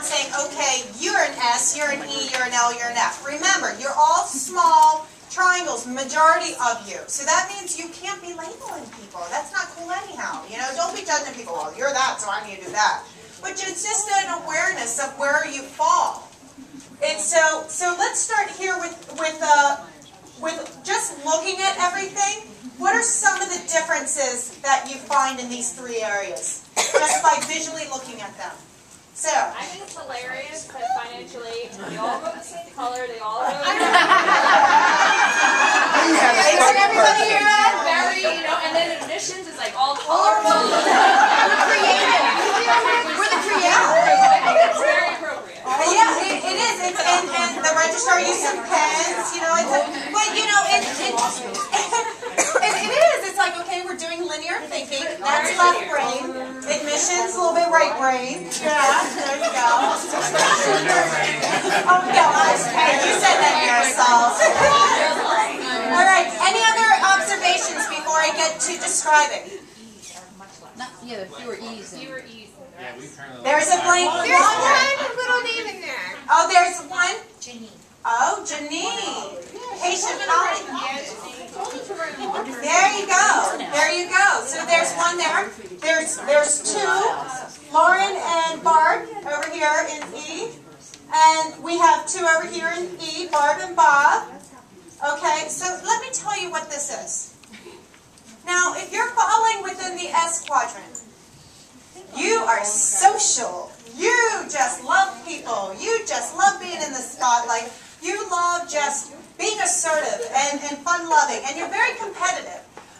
not saying, okay, you're an S, you're an E, you're an L, you're an F. Remember, you're all small triangles, majority of you. So that means you can't be labeling people. That's not cool anyhow. You know, don't be judging people, well, you're that, so I need to do that. But it's just an awareness of where you fall. And so let's start here with just looking at everything. What are some of the differences that you find in these three areas? Just by visually looking at them. So I think it's hilarious that financially they all go the same color, they all go everybody hear that? very, and then admissions is like all colorful. We're creative. We're the creative. I think it's very appropriate. Yeah, it is. And the registrar used some pens, but it is. It's like, okay, we're doing linear thinking. That's left brain. Admissions, a little bit right brain. Yeah, there you go. Oh, no, you said that yourself. All right, any other observations before I get to describing? Yeah, fewer E's. Fewer E's. There's a blank. There's one little name in there. Oh, there's one. Janine. Oh, Janine. Patient eye. There you go. There you go. So there's one there. There's two. Lauren and Barb over here in E. And we have two over here in E, Barb and Bob. Okay, so let me tell you what this is. Now, if you're falling within the S quadrant, you are social. You just love people. You just love being in the spotlight. You love just being assertive and fun-loving. And you're very competitive.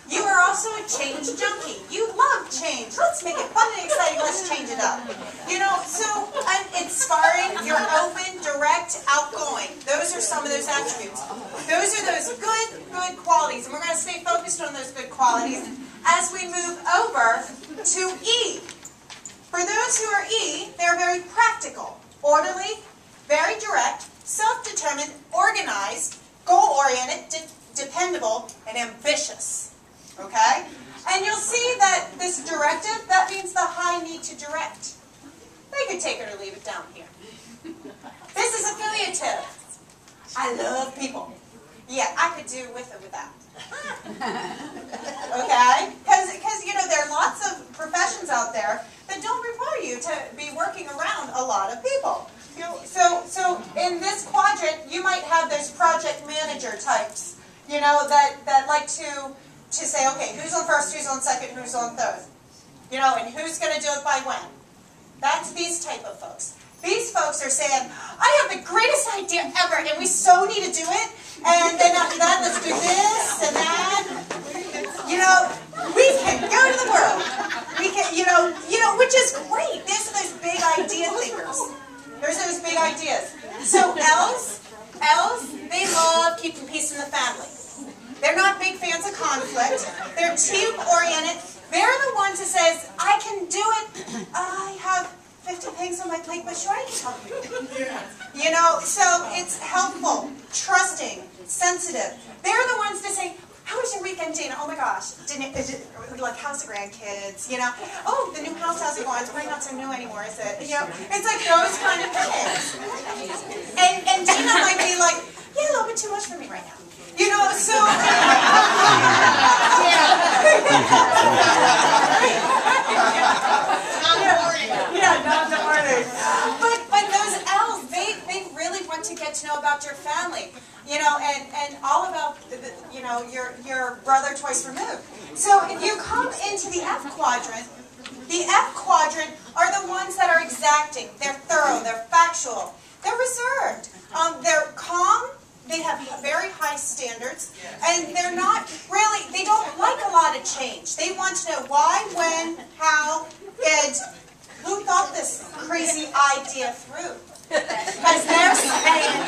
You are also a change junkie. You love change. Let's make it fun and exciting. Let's change it up. So inspiring, you're open, direct, outgoing. Those are some of those attributes. Those are those good qualities. And we're going to stay focused on those good qualities as we move over to E. For those who are E, they're very practical, orderly, very direct, self-determined, organized, goal-oriented, dependable, and ambitious. Okay? And you'll see that this directive, that means the high need to direct. They could take it or leave it down here. This is affiliative. I love people. Yeah, I could do with or without. Okay? Because there are lots of professions out there that don't require you to be working around a lot of people. So in this quadrant, you might have those project manager types, that like to say, okay, who's on first, who's on second, who's on third, and who's going to do it by when. That's these type of folks. These folks are saying, I have the greatest idea ever, and we so need to do it, and then after that, let's do this and that. We can go to the world. We can, which is great. These are those big idea thinkers. There's those big ideas. So L's, they love keeping peace in the family. They're not big fans of conflict. They're team-oriented. They're the ones who says, I can do it. I have 50 things on my plate, but sure I can help you. So it's helpful, trusting, sensitive. They're the ones to say, how was your weekend, Gina? Oh my gosh, how's the grandkids? Oh, the new house, how's it going? It's probably not so new anymore, is it? It's like those kind of things. And Gina might be like, yeah, a little bit too much for me right now. So not the morning. But those L's, they really want to get to know about your family, and all about your brother twice removed. So if you come into the F quadrant are the ones that are exacting. They're thorough. They're factual. They're reserved. They're calm. They have very high standards, and they're not really, they don't like a lot of change. They want to know why, when, how, and who thought this crazy idea through. Because they're saying,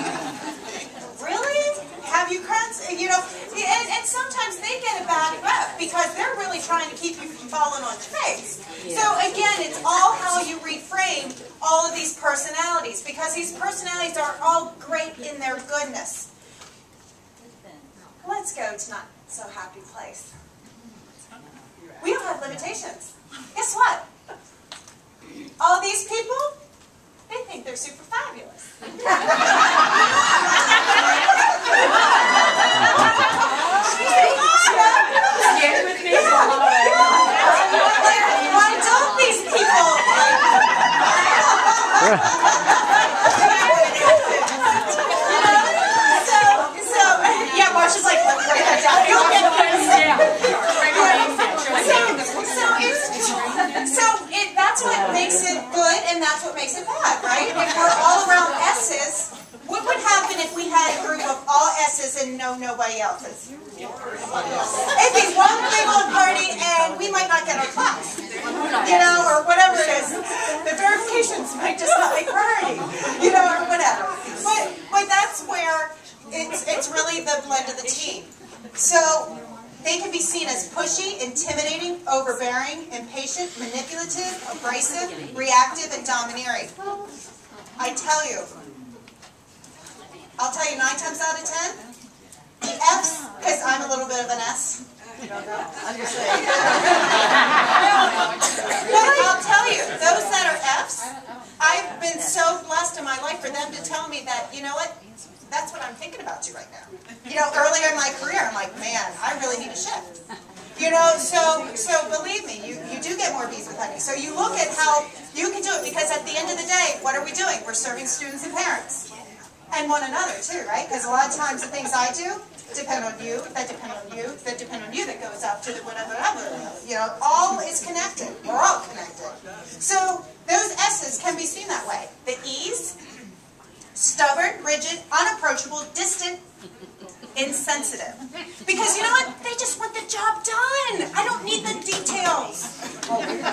really? Have you, and sometimes they get a bad rep because they're really trying to keep you from falling on your face. So again, it's all how you reframe all of these personalities, because these personalities are all great in their goodness. Let's go to not so happy place. We don't have limitations. Guess what? All these people, they think they're Yeah, Marsha's like, let me write that down. You'll get this. That's what makes it good and that's what makes it bad, right? If we're all around S's, what would happen if we had a group of all S's and nobody else's? It'd be one big old party and we might not get our class, or whatever it is. The verifications might just not be priority, or whatever. But that's where it's really the blend of the team. So they can be seen as pushy, intimidating, overbearing, impatient, manipulative, abrasive, reactive, and domineering. I'll tell you 9 times out of 10, the F's, because I'm a little bit of an S. You don't know? I was going to say. But I'll tell you, those that are F's, I've been so blessed in my life for them to tell me that, you know what? That's what I'm thinking about you right now. Earlier in my career, I'm like, man, I really need a shift. So believe me, you do get more bees with honey. So you look at how you can do it, because at the end of the day, what are we doing? We're serving students and parents. And one another too, right? Because a lot of times the things I do depend on you, that depend on you, that depend on you, that goes up to the whatever. All is connected. We're all connected. So those S's can be seen that way. The E's, stubborn, rigid, unapproachable, distant, insensitive. Because you know what? They just want the job done. I don't need the details. And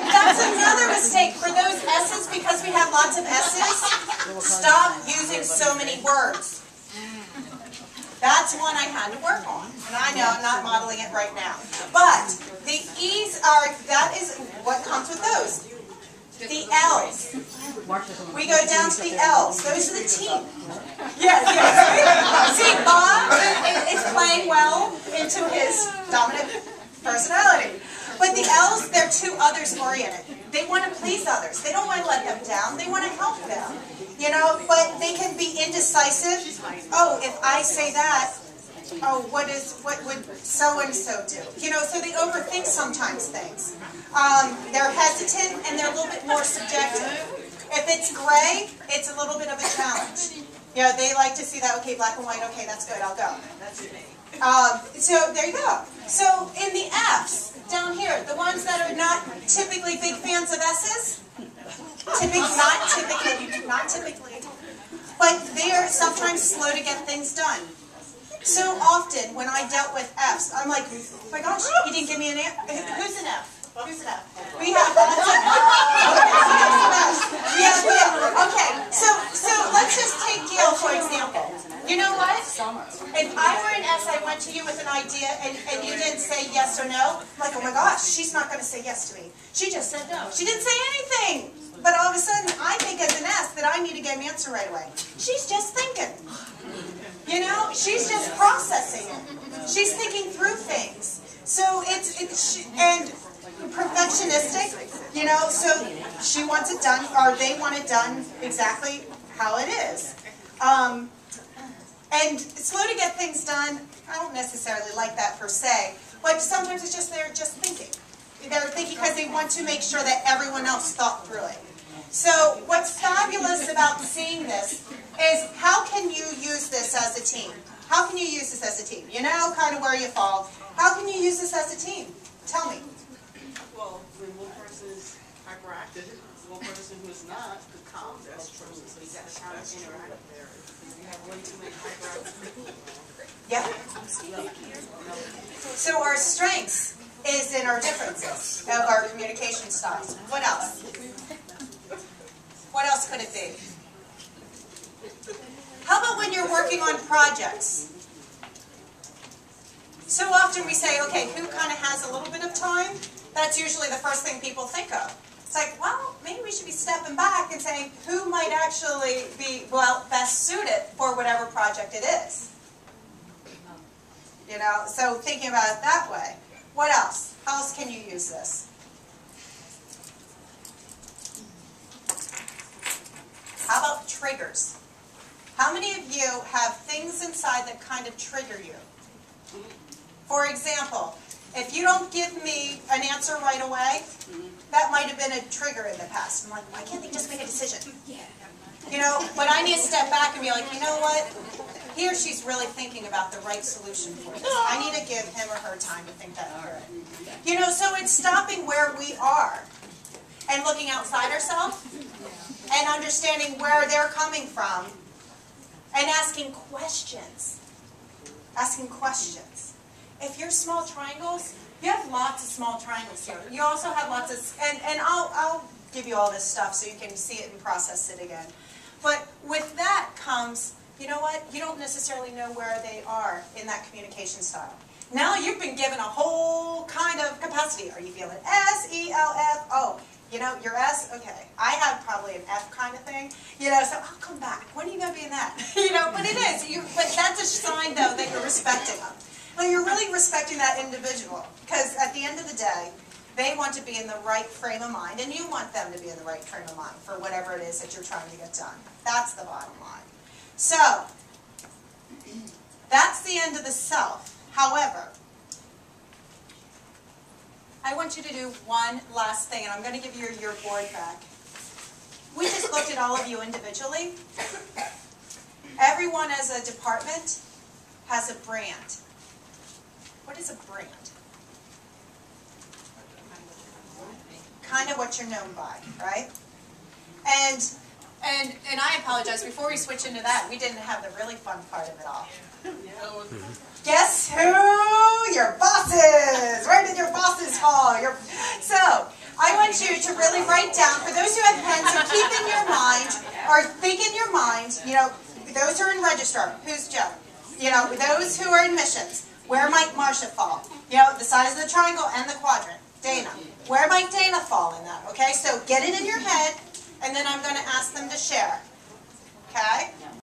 that's another mistake for those S's, because we have lots of S's. Stop using so many words. That's one I had to work on. And I know I'm not modeling it right now. But the E's that is what comes with those. The L's. We go down to the L's. Those are the team. Yes. See, Bob is playing well into his dominant personality. But the L's, they're too others oriented. They want to please others. They don't want to let them down. They want to help them. But they can be indecisive. Oh, if I say that, oh, what would so-and-so do? So they overthink sometimes things. They're hesitant and they're a little bit more subjective. If it's gray, it's a little bit of a challenge. They like to see that, okay, black and white, okay, that's good, I'll go. So there you go. So in the F's, down here, the ones that are not typically big fans of S's, not typically, but they are sometimes slow to get things done. So often, when I dealt with F's, I'm like, oh my gosh, he didn't give me an F. Who's an F? Who's an F? We have lots of F's. Okay, so let's just take Gail, for example. You know what? If I were an S, I went to you with an idea, and you didn't say yes or no, I'm like, oh my gosh, she's not going to say yes to me. She just said no. She didn't say anything. But all of a sudden, I think as an S that I need to get an answer right away. She's just thinking. She's just processing it. She's thinking through things. So and perfectionistic, so she wants it done, or they want it done exactly how it is. And slow to get things done, I don't necessarily like that per se, but sometimes it's just they're just thinking. They're thinking because they want to make sure that everyone else thought through it. So what's fabulous about seeing this is how can you use this as a team? How can you use this as a team? Kind of where you fall. How can you use this as a team? Tell me. Well, when one person is hyperactive, one person who is not could calm the other person. So you got to kind of interact there. You have way too many hyperactive people. Yeah. So our strengths is in our differences of our communication styles. What else? What else could it be? How about when you're working on projects? So often we say, okay, who kind of has a little bit of time? That's usually the first thing people think of. It's like, well, maybe we should be stepping back and saying, who might actually be, best suited for whatever project it is? So thinking about it that way. What else? How else can you use this? How about triggers? How many of you have things inside that kind of trigger you? For example, If you don't give me an answer right away, that might have been a trigger in the past. I'm like, why can't they just make a decision? You know, but I need to step back and be like, you know what? He or she's really thinking about the right solution for this. I need to give him or her time to think that through. You know, so it's stopping where we are and looking outside ourselves and understanding where they're coming from and asking questions. Asking questions. If you're small triangles, you have lots of small triangles here. You also have lots of, and I'll give you all this stuff so you can see it and process it again. But with that comes, you know what? You don't necessarily know where they are in that communication style. Now you've been given a whole kind of capacity. Are you feeling S, E, L, F? Oh, you know, your S? Okay. I have probably an F kind of thing. You know, so I'll come back. When are you going to be in that? You know, but it is. But that's a sign, though, that you're respecting them. Like, you're really respecting that individual. Because at the end of the day, they want to be in the right frame of mind, and you want them to be in the right frame of mind for whatever it is that you're trying to get done. That's the bottom line. So, that's the end of the self. However, I want you to do one last thing, and I'm going to give you your board back. We just looked at all of you individually. Everyone as a department has a brand. What is a brand? Kind of what you're known by, right? And I apologize, before we switch into that, we didn't have the really fun part of it all. Guess who your boss is? Where did your bosses fall? So, I want you to really write down, for those who have pens, or keep in your mind, or think in your mind, you know, those who are in registrar, who's Joe? You know, those who are in missions, where might Marcia fall? You know, the size of the triangle and the quadrant. Dana. Where might Dana fall in that? Okay, so get it in your head, and then I'm going to ask them to share. Okay?